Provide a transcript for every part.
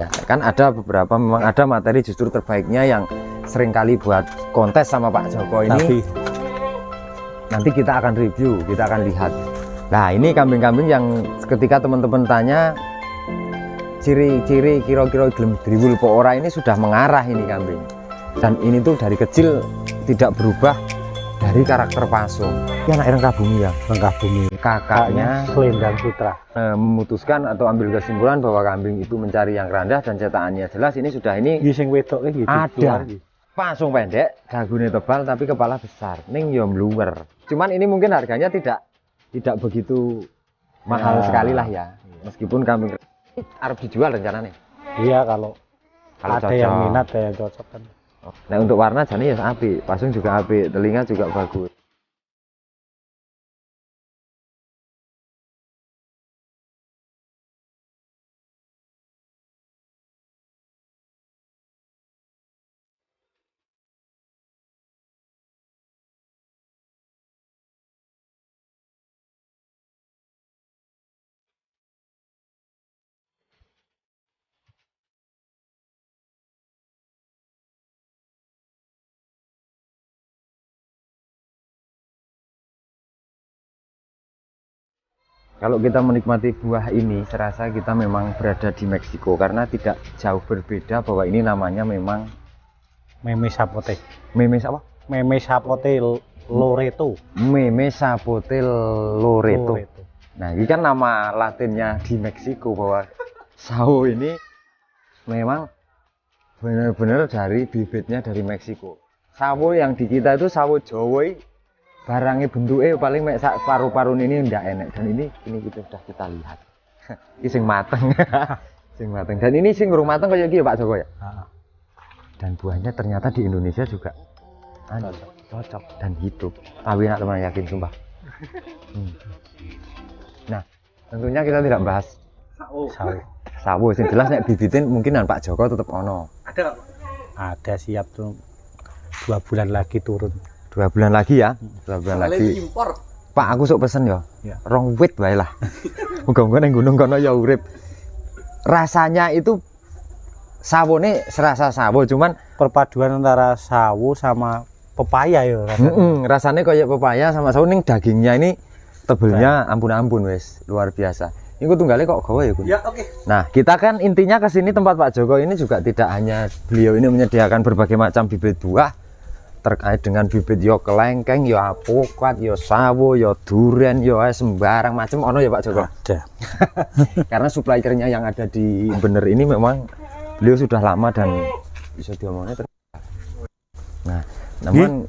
Ya, kan ada beberapa memang ada materi justru terbaiknya yang seringkali buat kontes sama Pak Joko ini. Tapi nanti kita akan review, kita akan lihat. Nah, ini kambing-kambing yang ketika teman-teman tanya ciri-ciri kira-kira gelem driwul po ora, ini sudah mengarah ini kambing. Dan ini tuh dari kecil tidak berubah dari karakter Pasung. Ini anak Rangkabumi ya, Rangkabumi. Kakaknya Selendang Putra memutuskan atau ambil kesimpulan bahwa kambing itu mencari yang rendah dan cetakannya jelas. Ini sudah ini sing wedok gitu. Ada Pasung pendek, dagunya tebal tapi kepala besar. Ning yo mluwer. Cuman ini mungkin harganya tidak begitu mahal sekali lah ya. Meskipun kambing harus dijual rencananya. Iya, kalau ada cocok. yang minat, ada yang cocok kan. Nah, untuk warna jane ya apik, Pasung juga apik, telinga juga bagus. Kalau kita menikmati buah ini, serasa kita memang berada di Meksiko karena tidak jauh berbeda bahwa ini namanya memang Meme Sapote. Meme apa? Meme Sapote Loreto. Meme Sapote Loreto. Nah, ini kan nama latinnya di Meksiko bahwa sawo ini memang benar-benar dari bibitnya dari Meksiko. Sawo yang di kita itu sawo Jawa, barangnya bentuknya paling paru-paru ini enggak enak, dan ini kita sudah kita lihat. Ini sing mateng. Sing mateng. Dan ini sing urung mateng kayak gini Pak Joko ya. Dan buahnya ternyata di Indonesia juga cocok dan hidup. Tapi nak teman yakin sumpah. Nah, tentunya kita tidak bahas sawo. Sing jelas nek bibitin mungkinan Pak Joko tetap ono. Ada siap tuh 2 bulan lagi turun. 2 bulan lagi ya, 2 bulan lagi. Impor. Pak, aku sok pesen ya. Rong wit wae lah. Muga-muga nang gunung kono ya urip. Rasanya itu sawone serasa sawo, cuman Perpaduan antara sawo sama pepaya ya rasanya. Rasanya kayak pepaya sama sawo, ning dagingnya ini tebelnya ampun-ampun wes, luar biasa. Ini tunggalnya kok gawe ya, Gun? Ya, oke. Nah, kita kan intinya ke sini tempat Pak Joko ini juga tidak hanya beliau ini menyediakan berbagai macam bibit buah terkait dengan bibit yo kelengkeng, yo apokat, yo sawo, yo durian, yo sembarang macam ono ya Pak Joko. Ada. Karena suppliernya yang ada di Bener ini memang beliau sudah lama dan bisa diomongnya nah, namun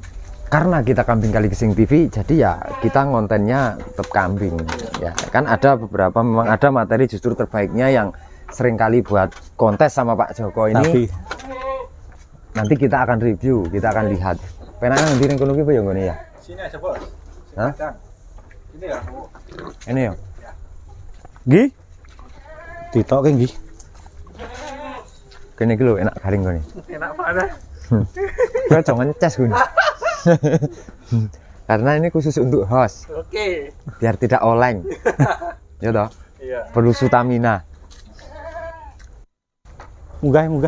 karena kita Kambing Kali Gesing TV, jadi ya kita kontennya tetap kambing ya. Kan ada beberapa memang ada materi justru terbaiknya yang seringkali buat kontes sama Pak Joko ini. Tapi nanti kita akan review, kita akan lihat. Penangan di ringkun iki ya ngene ya. Sini aja, Bos. Hah? Ini ya. Ini ya. Nggih. Ditokke nggih. Kene iki lho enak garing kene. Enak banget. Gua jangan ngecas, Gun. Karena ini khusus untuk host. Oke. Biar tidak oleng. Ya toh? Iya. Perlu stamina. Munggah.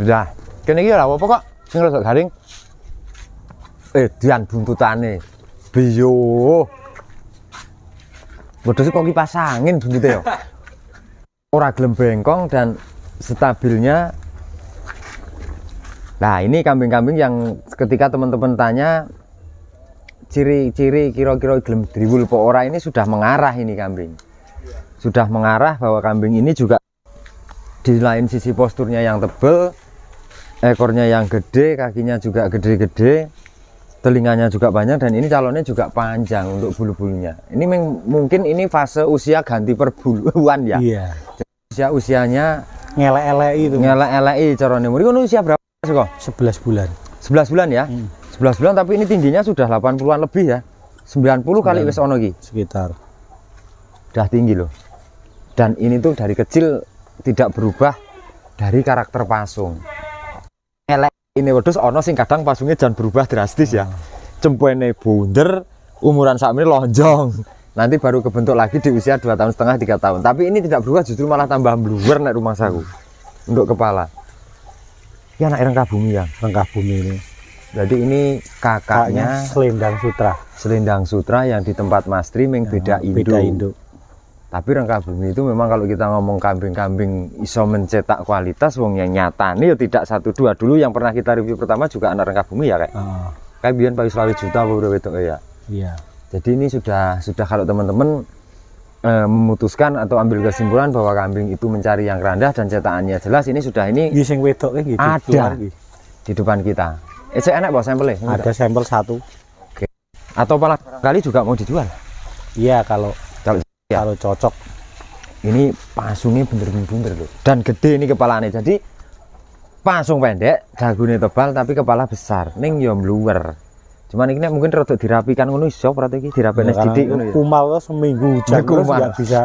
Sudah. Kene iki ora apa-apa kok. Sing rada garing. Dian buntutane. Biyo. Wedhus kok kipas angin buntute ya. Ora gelem bengkong dan stabilnya. Nah, ini kambing-kambing yang ketika teman-teman tanya ciri-ciri kira-kira gelem driwul po ora, ini sudah mengarah ini kambing. Sudah mengarah bahwa kambing ini juga di lain sisi posturnya yang tebal, ekornya yang gede, kakinya juga gede-gede, telinganya juga banyak, dan ini calonnya juga panjang untuk bulu-bulunya. Ini mungkin ini fase usia ganti perbuluan ya. Iya. Usianya Ngelek-eleki itu. ngelek-eleki carane. Mriki usia berapa sih kok? 11 bulan. 11 bulan ya. 11 bulan tapi ini tingginya sudah 80-an lebih ya. 90 kali wis ono iki. Sekitar. Udah tinggi loh. Dan ini tuh dari kecil tidak berubah dari karakter pasung. Elek ini wedhus ono sing kadang pasungnya jangan berubah drastis ya. Cempene bunder, umuran sakmene lonjong. Nanti baru kebentuk lagi di usia 2,5 tahun 3 tahun. Tapi ini tidak berubah, justru malah tambah bluwer nek rumah saku. Untuk kepala. Ya anak Rengkabumi ya. Rengkabumi ini. Jadi ini kakaknya Selendang Sutra. Selendang Sutra yang di tempat Mas Tri meng beda induk. Beda induk. Tapi Rengkabumi itu memang kalau kita ngomong kambing-kambing iso mencetak kualitas wong yang nyata nih ya tidak 1-2 dulu yang pernah kita review pertama juga anak Rengkabumi ya kayak. Kayak biyen Pak Selawi Juta apa wedok ya. Iya. Jadi ini sudah kalau teman-teman memutuskan atau ambil kesimpulan bahwa kambing itu mencari yang rendah dan cetakannya jelas, ini sudah ini sing wedok gitu. Ada di depan kita. Saya enak bawa sampelnya? Ada sampel 1. Oke. Atau malah kali juga mau dijual? Iya kalau ya. Cocok. Ini pasungnya bener-bener loh. Dan gede ini kepalanya. Jadi pasung pendek, dagunya tebal tapi kepala besar. Ning yo mluwer. Cuman ini mungkin rada dirapikan ngono iso berarti iki dirapikan sithik ngono ya. Kumal to seminggu hujan terus enggak bisa.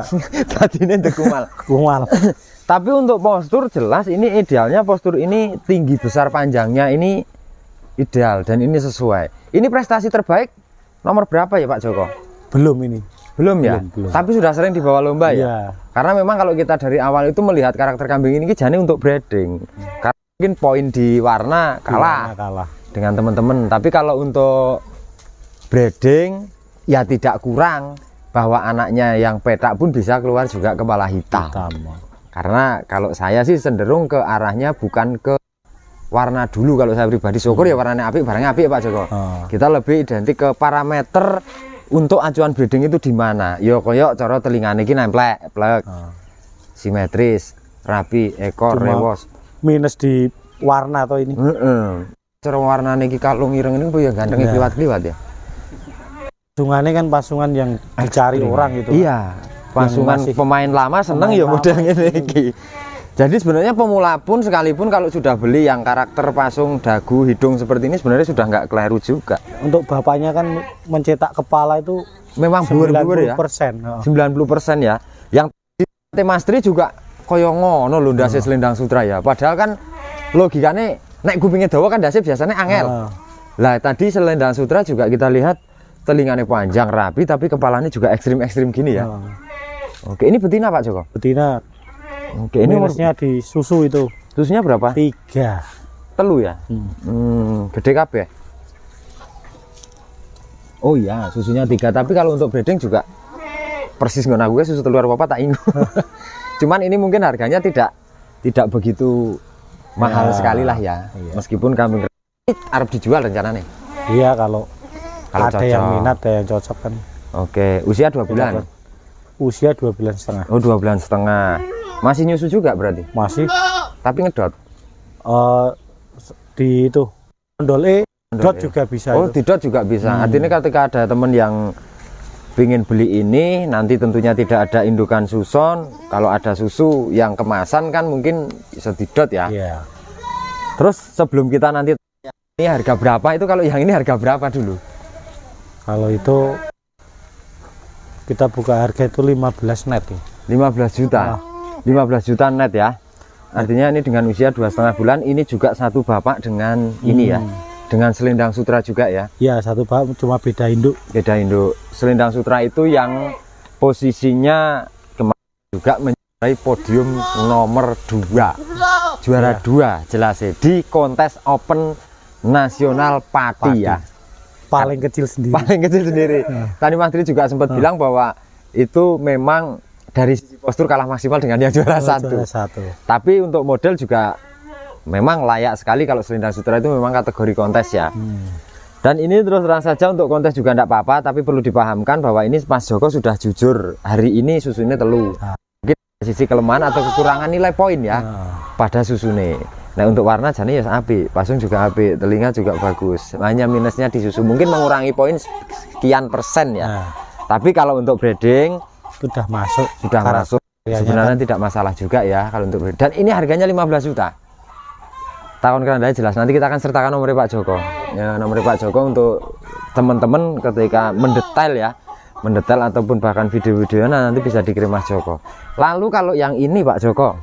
Tadine ndek kumal. Kumal. Tapi untuk postur jelas ini idealnya postur ini tinggi besar panjangnya ini ideal dan ini sesuai. Ini prestasi terbaik nomor berapa ya Pak Joko? Belum ini. Belum ya? Belum. Tapi sudah sering dibawa lomba ya? Iya. Karena memang kalau kita dari awal itu melihat karakter kambing ini jane untuk breeding. Karena mungkin poin di warna kalah dengan teman-teman. Tapi kalau untuk breeding ya tidak kurang, bahwa anaknya yang petak pun bisa keluar juga kepala hitam. Karena kalau saya sih cenderung ke arahnya bukan ke warna dulu, kalau saya pribadi syukur ya warnanya apik, barangnya apik Pak Joko. Kita lebih identik ke parameter untuk acuan breeding itu di mana. Yo koyok cara telingane iki nemplek, plek. Simetris, rapi, ekor, rewos. Minus di warna atau ini. Cara warnane iki kalung ireng ini ya gantengnya kliwat-kliwat ya. Pasungannya kan pasungan yang dicari orang gitu. Iya. Pasungan pemain lama seneng ya modelnya iki. Jadi sebenarnya pemula pun sekalipun kalau sudah beli yang karakter pasung dagu hidung seperti ini sebenarnya sudah nggak keliru juga. Untuk bapaknya kan mencetak kepala itu memang buur-buur ya. 90% ya. Yang Mas Tri juga koyo ngono lho ndase Selendang Sutra ya. Padahal kan logikane nek kupingnya dawa kan ndase biasanya angel. Lah tadi Selendang Sutra juga kita lihat telinganya panjang rapi tapi kepalanya juga ekstrim-ekstrim gini ya. Oke, ini betina Pak Joko? Betina. Oke, ini umurnya di susu itu. Susunya berapa? 3. Telu ya? Gede kabeh. Oh iya, susunya 3. Tapi kalau untuk breeding juga persis ngono aku susu telur apa tak ingu. Cuman ini mungkin harganya tidak begitu mahal sekali lah ya. Meskipun kambing arep dijual rencananya. Iya, kalau ada cocok. yang minat, ada yang cocok kan. Oke, usia 2 bulan. Usia 2 bulan setengah. Oh, 2 bulan setengah. Masih nyusu juga berarti? Masih. Tapi ngedot? Di itu dot juga bisa. Oh, di dot juga bisa. Artinya ketika ada teman yang ingin beli ini, nanti tentunya tidak ada indukan suson. Kalau ada susu yang kemasan kan mungkin bisa di dot ya. Iya. Terus sebelum kita nanti ini harga berapa itu, kalau yang ini harga berapa dulu? Kalau itu kita buka harga itu 15 net ya. 15 juta. 15 juta net ya. Artinya ini dengan usia 2,5 bulan, ini juga satu bapak dengan ini ya. Dengan Selendang Sutra juga ya. Iya, satu bapak cuma beda induk. Beda induk. Selendang Sutra itu yang posisinya kemarin juga mencapai podium nomor 2. Juara 2 jelas ya di kontes Open Nasional Pati ya. Paling kecil sendiri. Paling kecil sendiri. Tadi Mas Tri juga sempat bilang bahwa itu memang dari sisi postur kalah maksimal dengan yang juara satu. Tapi untuk model juga memang layak sekali kalau Selendang Sutra itu memang kategori kontes ya. Dan ini terus terang saja untuk kontes juga tidak apa-apa, tapi perlu dipahamkan bahwa ini Mas Joko sudah jujur hari ini susunya telu. Mungkin dari sisi kelemahan atau kekurangan nilai poin ya pada susunya. Nah untuk warna jane ya api, pasung juga api, telinga juga bagus. Hanya minusnya di susu, mungkin mengurangi poin sekian persen ya. Tapi kalau untuk breeding sudah masuk. Sebenarnya tidak masalah juga ya kalau untuk breeding. Dan ini harganya 15 juta. Tahun kerandanya jelas. Nanti kita akan sertakan nomor Pak Joko. Ya, nomor Pak Joko untuk teman-teman ketika mendetail ya mendetail ataupun bahkan video-videonya nanti bisa dikirim Mas Joko. Lalu kalau yang ini Pak Joko,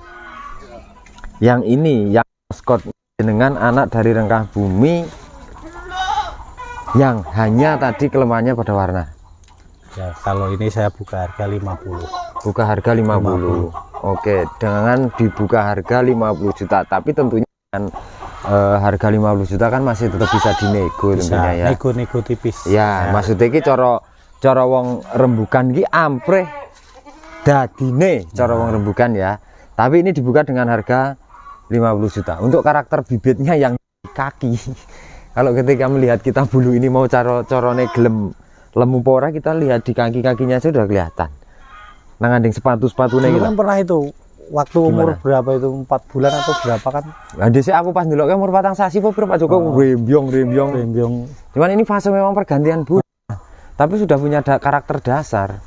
yang ini yang Scott dengan anak dari Rengkah Bumi yang hanya tadi kelemahannya pada warna. Ya, kalau ini saya buka harga 50. Buka harga 50. Oke, dengan dibuka harga 50 juta, tapi tentunya dengan harga 50 juta kan masih tetap bisa dinego tentunya ya. Nego-nego tipis. Ya, maksudnya iki cara wong rembugan iki ampreh dadine cara wong rembugan ya. Tapi ini dibuka dengan harga 50 juta. Untuk karakter bibitnya yang di kaki. Kalau ketika melihat kita bulu ini mau corone gelem lemu pora, kita lihat di kaki-kakinya sudah kelihatan. Nanganding sepatu-sepatunya Dulu gitu. kan pernah itu waktu umur berapa itu 4 bulan atau berapa kan? Nah, dhisik aku pas ndelok umur 4 sasi po Pak Joko rembyong. Cuman ini fase memang pergantian bulu. Tapi sudah punya karakter dasar.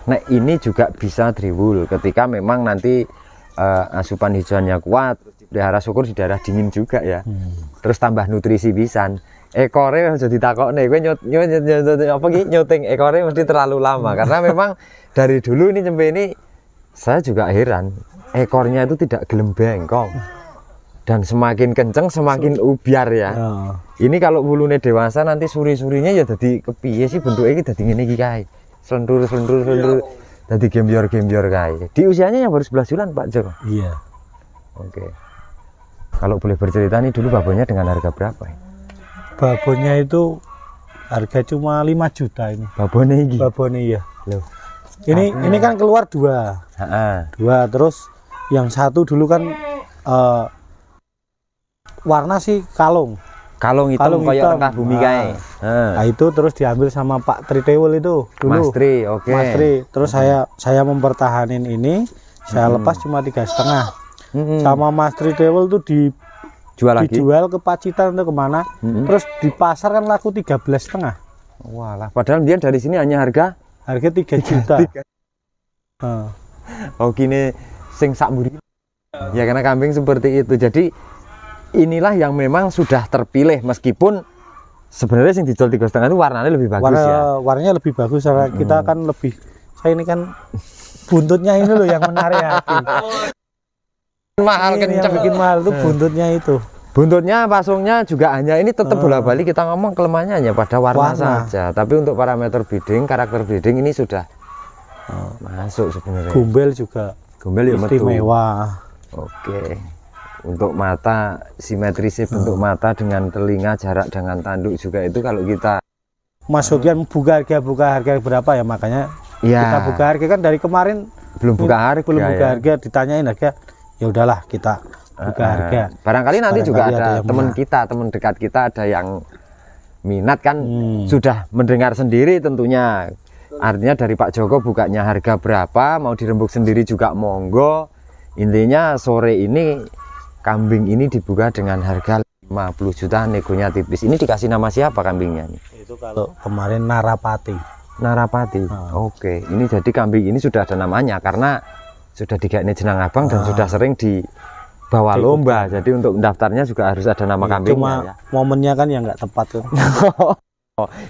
Nah, ini juga bisa driwul ketika memang nanti asupan hijauannya kuat, pelihara syukur di daerah dingin juga ya. Terus tambah nutrisi pisan. Ekore aja ditakokne kowe nyuting ekore mesti terlalu lama karena memang dari dulu ini cempe ini saya juga heran ekornya itu tidak gelem bengkong dan semakin kenceng semakin ubiar ya. Ini kalau bulunya dewasa nanti suri-surinya ya jadi kepiye sih bentuknya iki dadi ngene iki kae. Selendur dadi gembior kae. Di usianya yang baru 11 bulan Pak Joko. Iya. Oke. Kalau boleh bercerita nih dulu babonnya dengan harga berapa ya? Babonnya itu harga cuma 5 juta ini. Babonnya iki. Babonnya iya. Loh. Ini kan keluar 2. Dua, terus yang satu dulu kan warna sih kalung hitam kayak Rengkah Bumi kae. Nah, itu terus diambil sama Pak Tritewul itu dulu. Mas Tri, oke. Mas Tri. Terus saya mempertahanin ini, saya lepas cuma 3,5. Sama Mas Tritewul tuh dijual ke Pacitan atau kemana. Terus di pasar kan laku 13,5. Walah, padahal dia dari sini hanya harga 3 juta. Oh gini sing sak mburi. Ya karena kambing seperti itu. Jadi inilah yang memang sudah terpilih meskipun sebenarnya yang dijual 3,5 itu warnanya lebih bagus warnanya lebih bagus karena kita kan lebih, saya ini kan buntutnya ini loh yang menarik hati. Mahal ini yang bikin mahal itu buntutnya itu. Buntutnya, pasungnya juga hanya ini tetap bola-balik kita ngomong kelemahannya hanya pada warna saja. Tapi untuk parameter breeding, karakter breeding ini sudah masuk sebenarnya. Gombel juga. Gombel ya istimewa. Oke. Untuk mata simetrisnya bentuk mata dengan telinga, jarak dengan tanduk juga itu kalau kita Mas Sofian buka harga berapa ya, makanya kita buka harga kan dari kemarin belum buka harga, ditanyain harga, ya udahlah kita buka harga. Barangkali nanti juga ada teman kita, teman dekat kita ada yang minat kan, sudah mendengar sendiri tentunya. Artinya dari Pak Joko bukanya harga berapa, mau dirembuk sendiri juga monggo. Intinya sore ini kambing ini dibuka dengan harga 50 juta, negonya tipis. Ini dikasih nama siapa kambingnya nih? Itu kalau kemarin Narapati. Oke, ini jadi kambing ini sudah ada namanya karena sudah digawe jeneng abang dan sudah sering dibawa lomba. Jadi untuk mendaftarnya juga harus ada nama kambingnya. Cuma ya. Momennya kan yang nggak tepat tuh.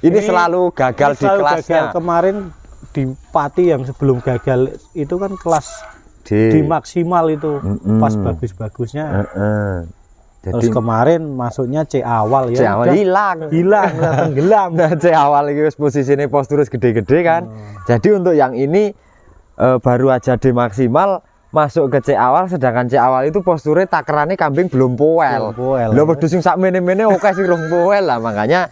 ini selalu gagal di kelasnya. Kemarin di Pati yang sebelum gagal itu kan kelas di maksimal itu pas bagus-bagusnya. Terus kemarin masuknya C awal ya. C awal hilang tenggelam. C awal itu posisinya postur gede-gede kan. Jadi untuk yang ini baru aja D maksimal masuk ke C awal, sedangkan C awal itu posturnya takerannya kambing belum poel. Lho wedhus sing sak mene-mene oke sing rong poel lah, makanya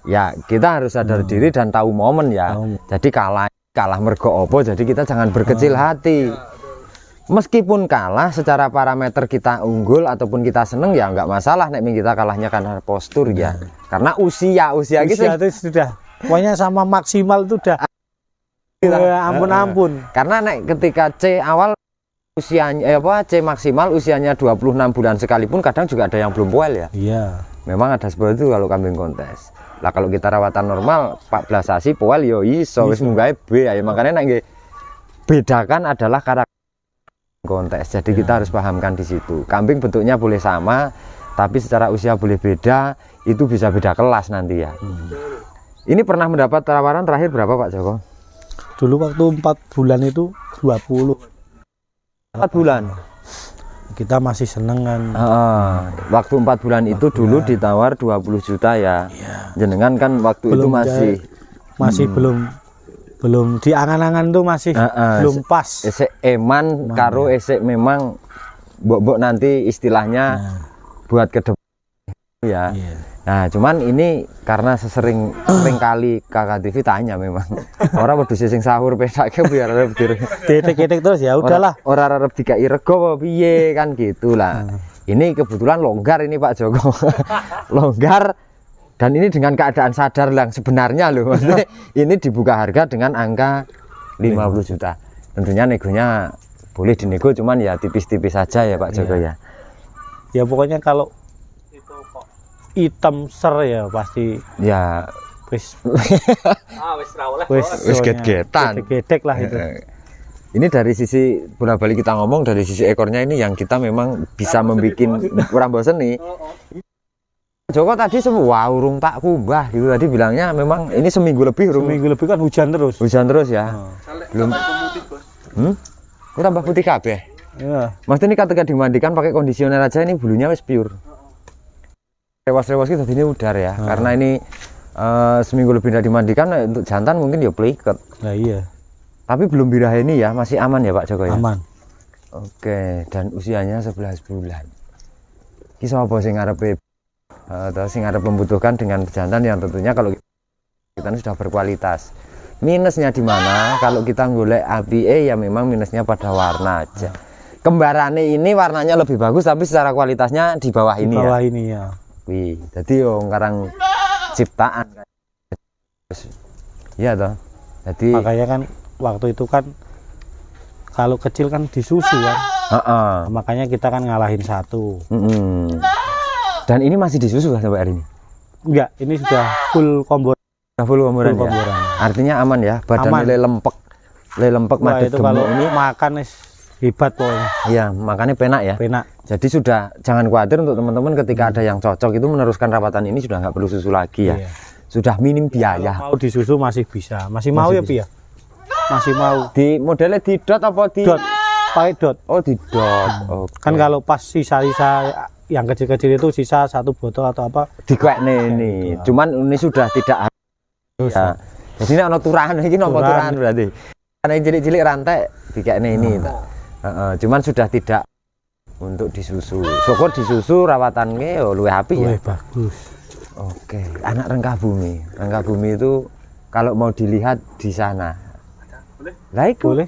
ya kita harus sadar diri dan tahu momen ya. Jadi kalah mergo opo, jadi kita jangan berkecil hati. Meskipun kalah secara parameter kita unggul ataupun kita seneng ya nggak masalah nek kita kalahnya karena postur ya. Karena usia gitu itu sudah pokoknya sama maksimal itu udah ampun. Karena nek ketika C awal usianya C maksimal usianya 26 bulan sekalipun kadang juga ada yang belum poel ya. Iya. Memang ada seperti itu kalau kambing kontes. Lah kalau kita rawatan normal 14 sasi poel yo iso wis munggahe B ya. Makanya nek bedakan adalah karakter kontes. Jadi kita harus pahamkan di situ. Kambing bentuknya boleh sama, tapi secara usia boleh beda. Itu bisa beda kelas nanti ya. Ini pernah mendapat tawaran terakhir berapa Pak Joko? Dulu waktu 4 bulan itu 20. 4 bulan. Kita masih seneng kan. Waktu 4 bulan itu dulu ditawar 20 juta ya. Jenengan kan waktu Belum itu masih belum di angan-angan tuh masih belum pas. Esek eman karo esek memang mbok nanti istilahnya buat ke depan ya. Nah, cuman ini karena sering kali Kakak TV tanya memang orang wedhus sing sahur pedake biar arep Detek-detek terus ya udahlah. Ora arep dikai rego apa piye kan gitulah. Ini kebetulan longgar ini Pak Joko. Longgar dan ini dengan keadaan sadar yang sebenarnya loh. Maksudnya ini dibuka harga dengan angka 50 juta. Tentunya negonya boleh dinego cuman ya tipis-tipis saja ya Pak Joko ya. Ya pokoknya kalau hitam ser ya pasti ya wis wis get-getan gedek lah itu. Ini dari sisi bola-balik kita ngomong dari sisi ekornya ini yang kita memang bisa membuat kurang bosen nih. Joko tadi semua urung tak kubah gitu tadi bilangnya memang ini seminggu lebih kan hujan terus ya. Belum kok tambah putih kabeh. Iya. Maksudnya ini ketika dimandikan pakai kondisioner aja ini bulunya wis pure. Rewas-rewas kita ini udar ya, karena ini seminggu lebih tidak dimandikan untuk jantan mungkin ya pliket. Nah iya. Tapi belum birah ini ya, masih aman ya Pak Joko ya? Aman. Oke, dan usianya 11 bulan. Kisah apa sing ngarepe atau sing arep membutuhkan dengan jantan yang tentunya kalau kita ini sudah berkualitas. Minusnya di mana? Kalau kita golek APE ya memang minusnya pada warna aja. Kembarannya ini warnanya lebih bagus tapi secara kualitasnya di bawah ini ya. Di bawah ini ya. Wih, jadi ngarang ciptaan kan. Iya toh. Jadi makanya kan waktu itu kan kalau kecil kan disusu kan. Makanya kita kan ngalahin satu. Dan ini masih disusu kan sampai hari ini? Enggak, ini sudah full kombor. Full komboran ya. Artinya aman ya, badan nilai lempek madet gemuk ini makan hebat pokoknya. Iya, makannya penak ya. Penak. Jadi sudah jangan khawatir untuk teman-teman ketika ada yang cocok itu meneruskan rawatan ini sudah nggak perlu susu lagi ya. Sudah minim biaya. Kalau mau disusu masih bisa. Masih mau ya Pi ya? Masih mau. Di modelnya di dot apa di dot? Pakai dot. Oh di dot. Okay. Kan kalau pas sisa-sisa yang kecil-kecil itu sisa 1 botol atau apa? Dikuekne ini. Cuman ini sudah tidak ya. Jadi ini ono turahan iki nopo turahan berarti. Karena cilik-cilik rantai dikekne ini. Cuman sudah tidak untuk disusu. Syukur disusu rawatannya ya luwih apik ya. Bagus. Oke, anak Rengkah Bumi. Rengkah Bumi itu kalau mau dilihat di sana. Boleh? Boleh.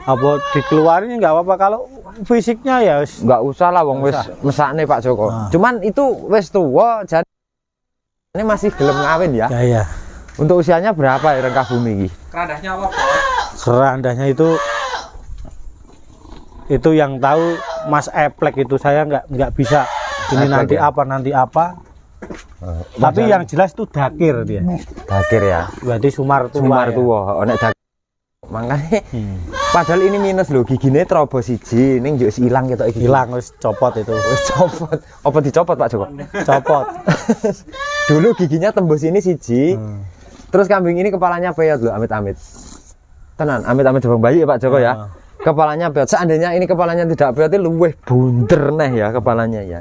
Apa dikeluarin nggak apa-apa kalau fisiknya ya nggak usah lah wong wis mesakne Pak Joko. Cuman itu wis tuwa jadi ini masih gelem ngawin ya. Iya. Untuk usianya berapa ya Rengkah Bumi iki? Kerandahnya apa, Bos? Kerandahnya itu yang tahu Mas Eplek itu, saya nggak bisa ini Eplek nanti apa tapi yang jelas itu dakir dia. Dakir ya, berarti Sumar tua nek dakir makanya padahal ini minus loh, giginya terobos siji ning yo ilang ketok iki. Hilang wis copot itu. Wis copot. Apa dicopot Pak Joko? Copot. Dulu giginya tembus ini siji. Terus kambing ini kepalanya peyot loh, amit-amit. Tenan, amit-amit jabang bayi ya Pak Joko ya. Kepalanya peyot. Seandainya ini kepalanya tidak peyot, luweh bunder neh ya kepalanya ya.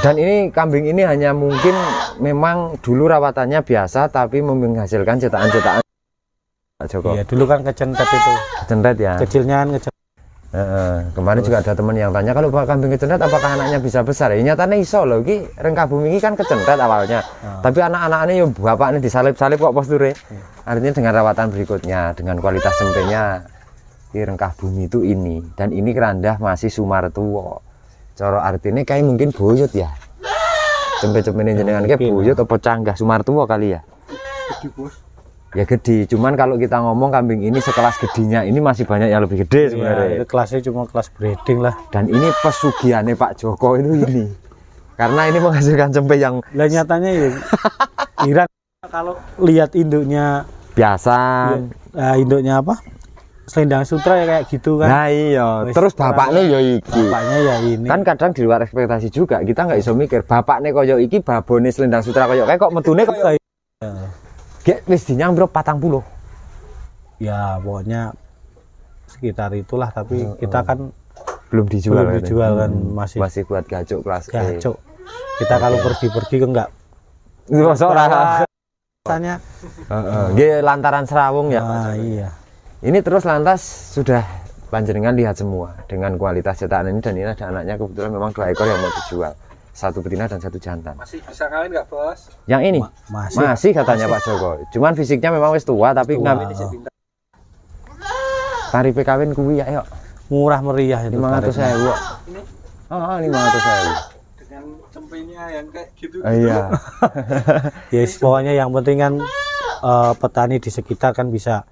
Dan ini kambing ini hanya mungkin memang dulu rawatannya biasa tapi menghasilkan cetakan-cetakan Pak Joko. Iya, dulu kan kecentet itu. Kecentet ya. Kecilnya kan kecentet. Kemarin juga ada teman yang tanya kalau kambing kecentet apakah anaknya bisa besar? Ya nyatanya iso loh, ki Rengkah Bumi ini kan kecentet awalnya. Tapi anak-anaknya yo bapaknya disalip-salip kok posture. Artinya dengan rawatan berikutnya, dengan kualitas cempenya Rengkah Bumi itu ini, dan ini kerandah masih Sumar tua. Coro artinya kayak mungkin boyot ya. Cempe-cempene jenengan kayak boyot atau canggah Sumar tua kali ya. Gede, Bos. Ya gede, cuman kalau kita ngomong kambing ini sekelas gedenya ini masih banyak yang lebih gede sebenarnya. Ya, itu kelasnya cuma kelas breeding lah. Dan ini pesugihannya Pak Joko itu ini. Karena ini menghasilkan cempe yang nyatanya ya Iran kalau lihat induknya biasa. Induknya apa? Selendang sutra ya kayak gitu kan. Nah iya, terus bapaknya ya iki. Bapaknya ya ini. Kan kadang di luar ekspektasi juga, kita nggak iso mikir bapaknya koyo iki babone selendang sutra koyo kayak kok metune koyo Gek wis dinyang bro 40. Ya pokoknya sekitar itulah, tapi kita kan Belum dijual. belum dijual kan, Masih buat gacok kelas E. gacok. Kita kalau pergi-pergi kan enggak Mosok ora. rasanya. Nggih lantaran serawung ya. Iya. Ini terus lantas sudah panjenengan lihat semua dengan kualitas cetakan ini, dan ini ada anaknya kebetulan memang 2 ekor yang mau dijual. 1 betina dan 1 jantan. Masih bisa kawin nggak, Bos? Yang ini Masih katanya Pak Joko. Cuman fisiknya memang wis tua tapi ngambil tarif kawin kuwi ya yuk. murah meriah itu. 500.000. Oh, 500.000. Dengan cempinya yang kayak gitu. Iya. Yes, pokoknya yang penting kan petani di sekitar kan bisa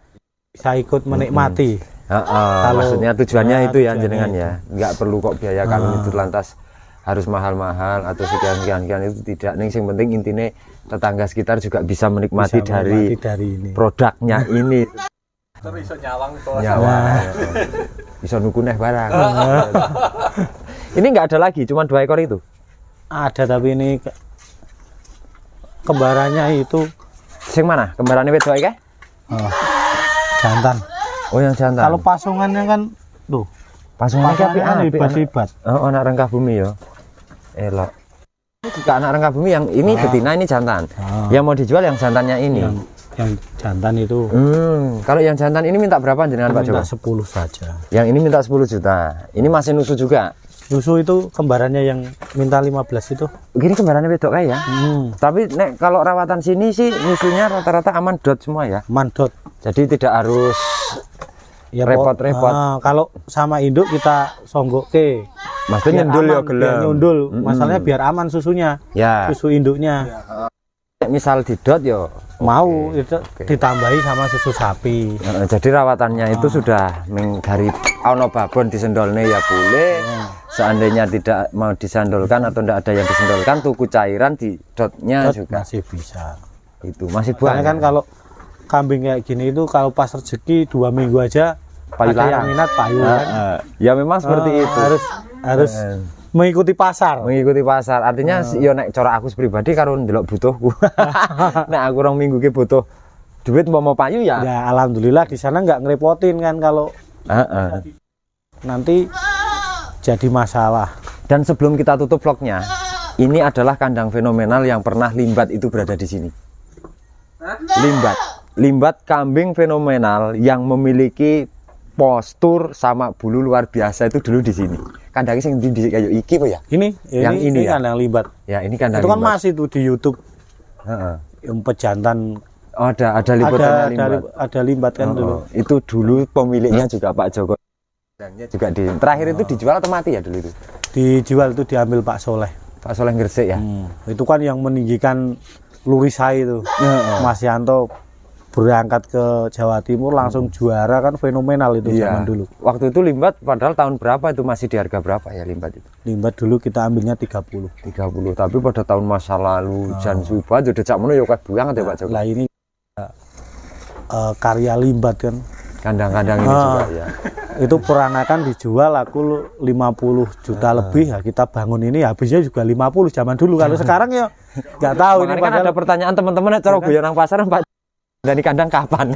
ikut menikmati. Maksudnya tujuannya itu ya tujuannya jenengan itu. ya. Nggak perlu kok biaya kawin itu lantas harus mahal-mahal atau sekian itu tidak. Ning sing penting intinya tetangga sekitar juga bisa menikmati dari ini. produknya ini. Terus iso nyawang, Bos. Nyawa. Bisa nuku neh barang. Ini nggak ada lagi, cuma 2 ekor itu. Ada, tapi ini kembarannya itu Sing mana? Kembarannya wedok iki? jantan. Oh, yang jantan. Kalau pasungannya kan tuh, pasungannya kan hebat-hebat. Oh, anak rengkah bumi ya. Elok. Ini juga anak rengkah bumi, yang ini betina, ini jantan. Yang mau dijual yang jantannya ini. Yang jantan itu Kalau yang jantan ini minta berapa jenengan Pak Joko? minta 10 saja. Yang ini minta 10 juta. Ini masih nusu juga. Susu itu kembarannya yang minta 15 itu. Gini kembarannya wedok kayak ya. Tapi nek kalau rawatan sini sih nusunya rata-rata aman dot semua ya. Mandot. Jadi tidak harus Ya, repot-repot. Kalau sama induk kita songgoke. Maksudnya nyundul ya gelem. Nyundul. Masalahnya biar aman susunya. Ya. Susu induknya. Misal di dot yo Mau itu ditambahi sama susu sapi. Jadi rawatannya itu sudah dari ono babon disendolne ya boleh. Seandainya tidak mau disandolkan atau tidak ada yang disendolkan, tuku cairan di dotnya juga masih bisa. Itu masih Karena buat kan kalau kambing kayak gini itu kalau pas rezeki 2 minggu aja payu ada yang minat payu kan. Ya memang seperti itu. Harus mengikuti pasar. Mengikuti pasar. Artinya yo nek cara aku pribadi karo ndelok butuhku. Nek aku 2 minggu ki butuh duit mau payu ya. Ya alhamdulillah di sana nggak ngerepotin kan kalau nanti jadi masalah. Dan sebelum kita tutup vlognya, ini adalah kandang fenomenal yang pernah Limbat itu berada di sini. Limbat kambing fenomenal yang memiliki postur sama bulu luar biasa itu dulu di sini. Kandangnya sing di kayak iki po ya? Ini yang ini ya? kandang Limbat. Ya, ini kandang itu kan Limbat. masih tuh di YouTube. Yang pejantan. Oh, ada liputannya Limbat. Ada Limbat kan dulu. Itu dulu pemiliknya juga Pak Joko. Kandangnya juga terakhir itu dijual atau mati ya dulu itu? Dijual, itu diambil Pak Soleh. Pak Soleh Gresik ya. Itu kan yang meninggikan Lurisai itu. Mas Yanto berangkat ke Jawa Timur langsung juara kan, fenomenal itu zaman dulu. Waktu itu Limbat padahal tahun berapa itu masih di harga berapa ya Limbat itu? Limbat dulu kita ambilnya 30. Tapi pada tahun masa lalu Jan Suba udah cak mono ya kayak banget ya Pak Joko. Lah ini karya Limbat kan. Kandang-kandang ini juga ya. Itu peranakan dijual aku 50 juta lebih ya, kita bangun ini habisnya juga 50 zaman dulu. Kalau sekarang ya nggak tahu. Ini kan ada pertanyaan teman-teman cara guyon nang pasar Pak. Dan kandang kapan?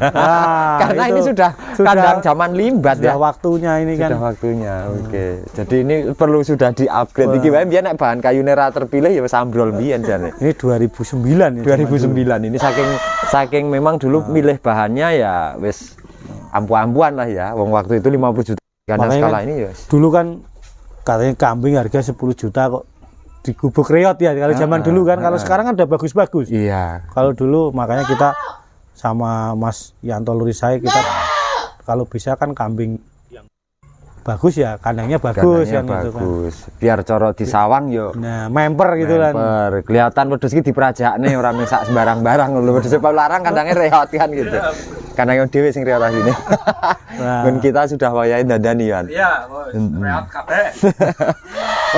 Karena ini sudah kandang zaman Limbat ya. Waktunya ini kan. Sudah waktunya. Oke. Jadi ini perlu sudah di-upgrade iki wae biyen nek bahan kayune ra terpilih ya wis ambrol biyen jane. Ini 2009 ya. 2009 ini saking memang dulu milih bahannya ya wis ampu-ampuan lah ya. Wong waktu itu 50 juta kandang skala ini ya. Dulu kan katanya kambing harga 10 juta kok digubuk reot ya kalau zaman dulu kan. Kalau sekarang kan udah bagus-bagus. Iya. Kalau dulu makanya kita sama Mas Yanto Lurisai kita kalau bisa kan kambing yang bagus ya, kandangnya bagus kan itu kan. Biar coro disawang yo. Nah, memper gitu kan. Kelihatan wedhus iki diperajakne ora mesak sembarang-barang lho. Wedhus larang kandangnya reot kan gitu. Kandang yang dhewe sing reot asline. Dan kita sudah wayahe dandani kan. Iya, reot kabeh.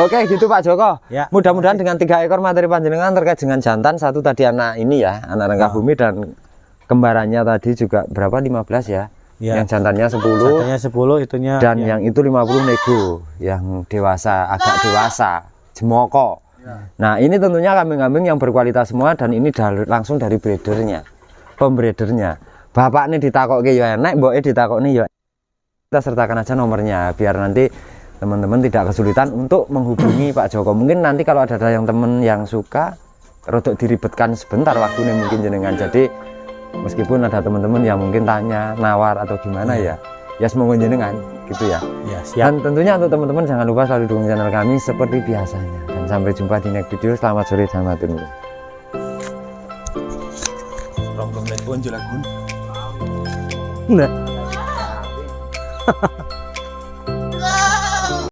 Oke, gitu Pak Joko. Ya, mudah-mudahan dengan 3 ekor materi panjenengan terkait dengan jantan, satu tadi anak ini ya, anak rengkah bumi, dan kembarannya tadi juga berapa 15 ya? Yang jantannya 10. Jantannya 10 itunya. Dan yang itu 50 nego, yang dewasa, agak dewasa, jemoko. Nah ini tentunya kambing-kambing yang berkualitas semua, dan ini langsung dari breedernya, pembreedernya. Bapak ini ditakoki ya enak, mboknya ditakoki ya. Kita sertakan aja nomornya biar nanti teman-teman tidak kesulitan untuk menghubungi Pak Joko. Mungkin nanti kalau ada yang temen yang suka rodok diribetkan sebentar waktunya mungkin jenengan. Jadi meskipun ada teman-teman yang mungkin tanya, nawar atau gimana ya semoga jenengan gitu ya. Siap. Dan tentunya untuk teman-teman jangan lupa selalu dukung channel kami seperti biasanya. Dan sampai jumpa di next video. Selamat sore, selamat turun. Rong menit pun jelagun. Nah.